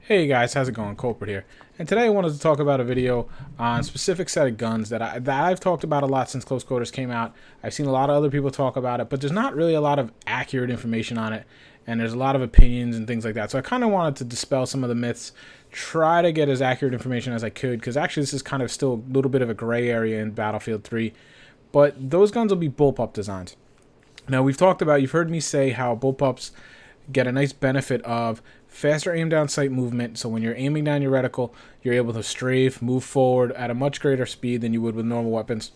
Hey guys, how's it going? Kulprit here. And today I wanted to talk about a video on a specific set of guns that I've talked about a lot since Close Quarters came out. I've seen a lot of other people talk about it, but there's not really a lot of accurate information on it, and there's a lot of opinions and things like that. So I kind of wanted to dispel some of the myths, try to get as accurate information as I could, because actually this is kind of still a little bit of a gray area in Battlefield 3. But those guns will be bullpup designs. Now you've heard me say how bullpups get a nice benefit of faster aim down sight movement. So when you're aiming down your reticle, you're able to strafe, move forward at a much greater speed than you would with normal weapons.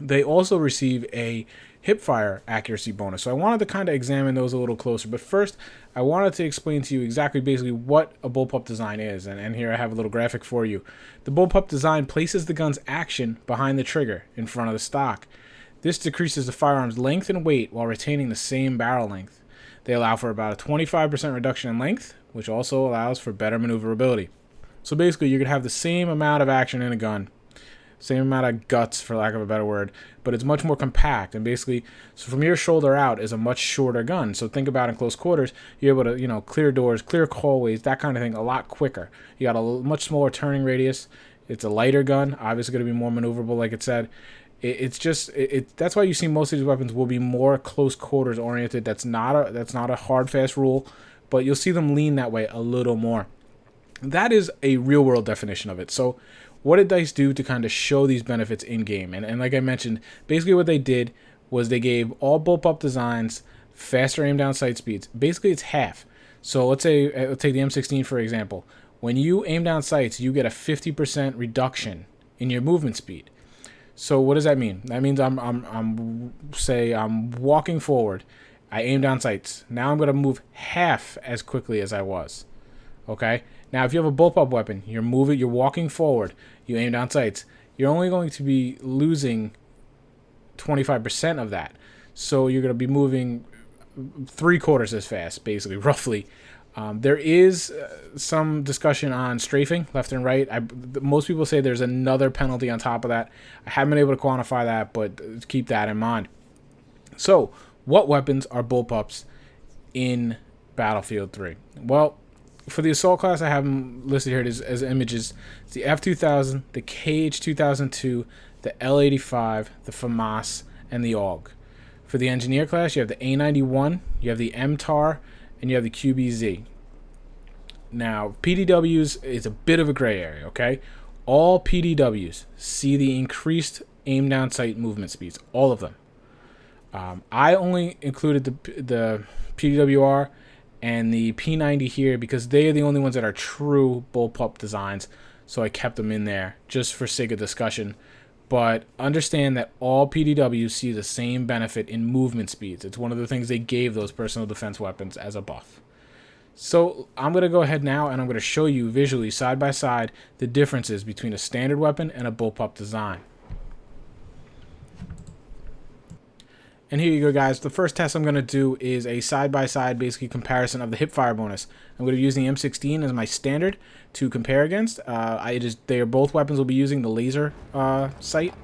They also receive a hipfire accuracy bonus. So I wanted to kind of examine those a little closer. But first, I wanted to explain to you exactly basically what a bullpup design is. And here I have a little graphic for you. The bullpup design places the gun's action behind the trigger in front of the stock. This decreases the firearm's length and weight while retaining the same barrel length. They allow for about a 25% reduction in length, which also allows for better maneuverability. So basically, you could have the same amount of action in a gun, same amount of guts, for lack of a better word, but it's much more compact. And basically, so from your shoulder out is a much shorter gun. So think about in close quarters, you're able to, clear doors, clear hallways, that kind of thing a lot quicker. You got a much smaller turning radius. It's a lighter gun, obviously going to be more maneuverable, like it said. That's why you see most of these weapons will be more close quarters oriented. That's not a hard fast rule, but you'll see them lean that way a little more. That is a real world definition of it. So what did DICE do to kind of show these benefits in game? And like I mentioned, basically what they did was they gave all bullpup designs faster aim down sight speeds. Basically it's half. So let's take the M16 for example. When you aim down sights, you get a 50% reduction in your movement speed. So what does that mean? That means I'm walking forward. I aim down sights. Now I'm going to move half as quickly as I was. Okay? Now if you have a bullpup weapon, you're walking forward, you aim down sights, you're only going to be losing 25% of that. So you're going to be moving 3/4 as fast, basically, roughly. There is some discussion on strafing left and right. Most people say there's another penalty on top of that. I haven't been able to quantify that, but keep that in mind. So, what weapons are bullpups in Battlefield 3? Well, for the assault class, I have them listed here as images. It's the F2000, the KH2002, the L85, the FAMAS, and the AUG. For the engineer class, you have the A91, you have the MTAR, and you have the QBZ. Now, PDWs is a bit of a gray area, okay? All PDWs see the increased aim down sight movement speeds, all of them. I only included the pdw-r and the P90 here because they are the only ones that are true bullpup designs, so I kept them in there just for sake of discussion. But understand that all PDWs see the same benefit in movement speeds. It's one of the things they gave those personal defense weapons as a buff. So I'm going to go ahead now and I'm going to show you visually side by side the differences between a standard weapon and a bullpup design. And here you go, guys. The first test I'm going to do is a side-by-side basically comparison of the hipfire bonus. I'm going to be using the M16 as my standard to compare against. Both weapons will be using the laser sight.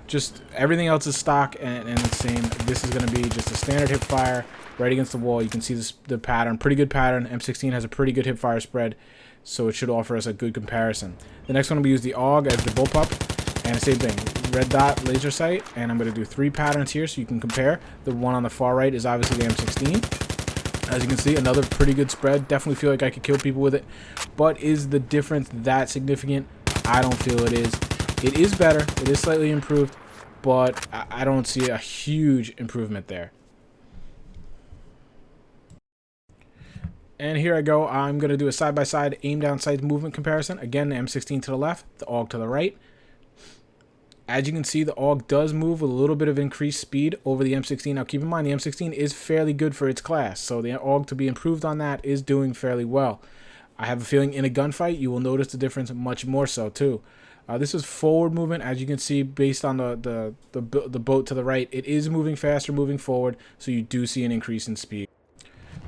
Just everything else is stock and the same. This is going to be just a standard hipfire right against the wall. You can see the pattern, pretty good pattern. M16 has a pretty good hipfire spread, so it should offer us a good comparison. The next one will be use the AUG as the bullpup. And same thing, red dot laser sight, and I'm going to do 3 patterns here so you can compare. The one on the far right is obviously the M16. As you can see, another pretty good spread. Definitely feel like I could kill people with it. But is the difference that significant? I don't feel it is. It is better. It is slightly improved, but I don't see a huge improvement there. And here I go. I'm going to do a side-by-side aim down sight movement comparison. Again, the M16 to the left, the AUG to the right. As you can see, the AUG does move with a little bit of increased speed over the M16. Now, keep in mind, the M16 is fairly good for its class, so the AUG to be improved on that is doing fairly well. I have a feeling in a gunfight, you will notice the difference much more so, too. This is forward movement, as you can see, based on the boat to the right. It is moving faster, moving forward, so you do see an increase in speed.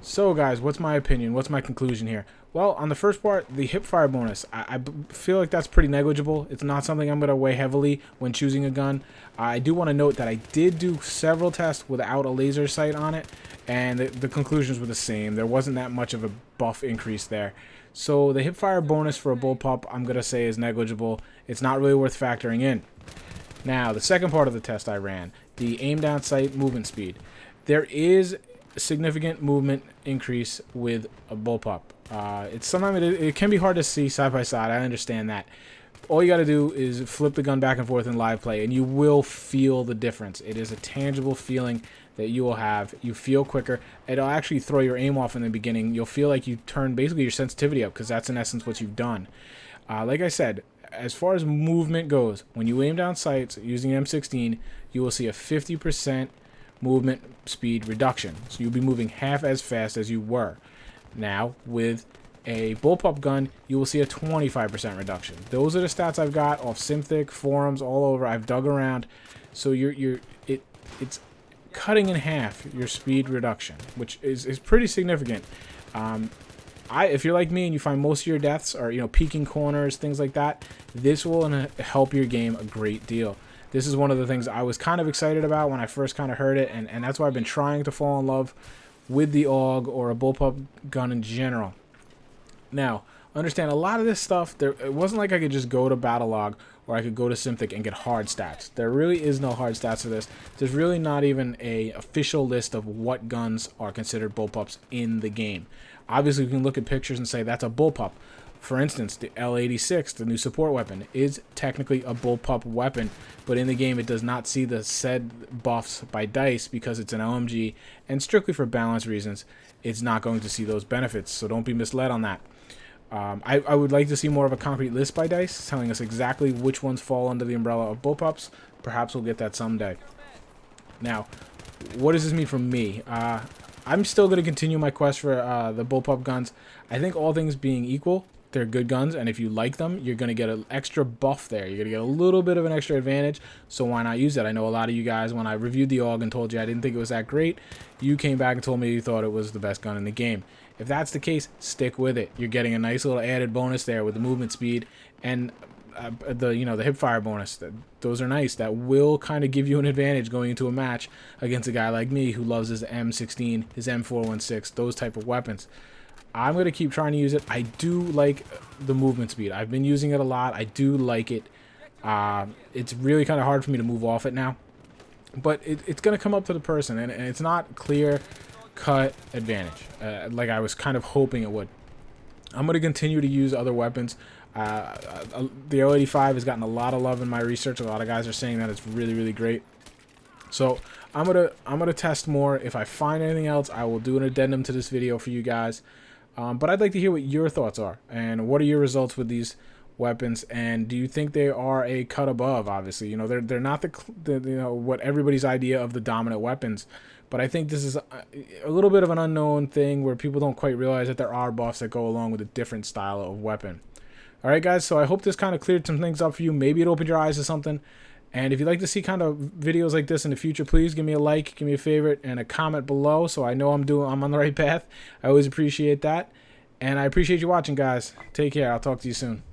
So, guys, what's my opinion? What's my conclusion here? Well, on the first part, the hipfire bonus, I feel like that's pretty negligible. It's not something I'm going to weigh heavily when choosing a gun. I do want to note that I did do several tests without a laser sight on it, and the conclusions were the same. There wasn't that much of a buff increase there. So the hipfire bonus for a bullpup, I'm going to say, is negligible. It's not really worth factoring in. Now, the second part of the test I ran, the aim down sight movement speed. There is a significant movement increase with a bullpup. Sometimes it can be hard to see side by side. I understand that. All you got to do is flip the gun back and forth in live play, and you will feel the difference. It is a tangible feeling that you will have. You feel quicker. It'll actually throw your aim off in the beginning. You'll feel like you turn basically your sensitivity up, because that's in essence what you've done. Like I said, as far as movement goes, when you aim down sights using M16, you will see a 50% movement speed reduction. So you'll be moving half as fast as you were. Now, with a bullpup gun, you will see a 25% reduction. Those are the stats I've got off Simthic, forums, all over. I've dug around. So it's cutting in half your speed reduction, which is pretty significant. If you're like me and you find most of your deaths are, peeking corners, things like that, this will help your game a great deal. This is one of the things I was kind of excited about when I first kind of heard it, and that's why I've been trying to fall in love with the AUG or a bullpup gun in general. Now, understand a lot of this stuff, it wasn't like I could just go to Battlelog or I could go to Simthic and get hard stats. There really is no hard stats for this. There's really not even a official list of what guns are considered bullpups in the game. Obviously, you can look at pictures and say that's a bullpup. For instance, the L86, the new support weapon, is technically a bullpup weapon, but in the game it does not see the said buffs by DICE because it's an LMG, and strictly for balance reasons, it's not going to see those benefits, so don't be misled on that. I would like to see more of a concrete list by DICE, telling us exactly which ones fall under the umbrella of bullpups. Perhaps we'll get that someday. Now, what does this mean for me? I'm still going to continue my quest for the bullpup guns. I think all things being equal, they're good guns, and if you like them, you're going to get an extra buff there. You're going to get a little bit of an extra advantage, so why not use it? I know a lot of you guys, when I reviewed the AUG and told you I didn't think it was that great, you came back and told me you thought it was the best gun in the game. If that's the case, stick with it. You're getting a nice little added bonus there with the movement speed and the hipfire bonus. Those are nice. That will kind of give you an advantage going into a match against a guy like me who loves his M16, his M416, those type of weapons. I'm going to keep trying to use it. I do like the movement speed. I've been using it a lot. I do like it. It's really kind of hard for me to move off it now. But it's going to come up to the person, and it's not clear-cut advantage like I was kind of hoping it would. I'm going to continue to use other weapons. The L85 has gotten a lot of love in my research. A lot of guys are saying that it's really, really great. So I'm gonna test more. If I find anything else, I will do an addendum to this video for you guys. But I'd like to hear what your thoughts are, and what are your results with these weapons, and do you think they are a cut above? Obviously, they're not the what everybody's idea of the dominant weapons, but I think this is a little bit of an unknown thing where people don't quite realize that there are buffs that go along with a different style of weapon. All right, guys, so I hope this kind of cleared some things up for you. Maybe it opened your eyes to something. And if you'd like to see kind of videos like this in the future, please give me a like, give me a favorite, and a comment below so I know I'm on the right path. I always appreciate that. And I appreciate you watching, guys. Take care. I'll talk to you soon.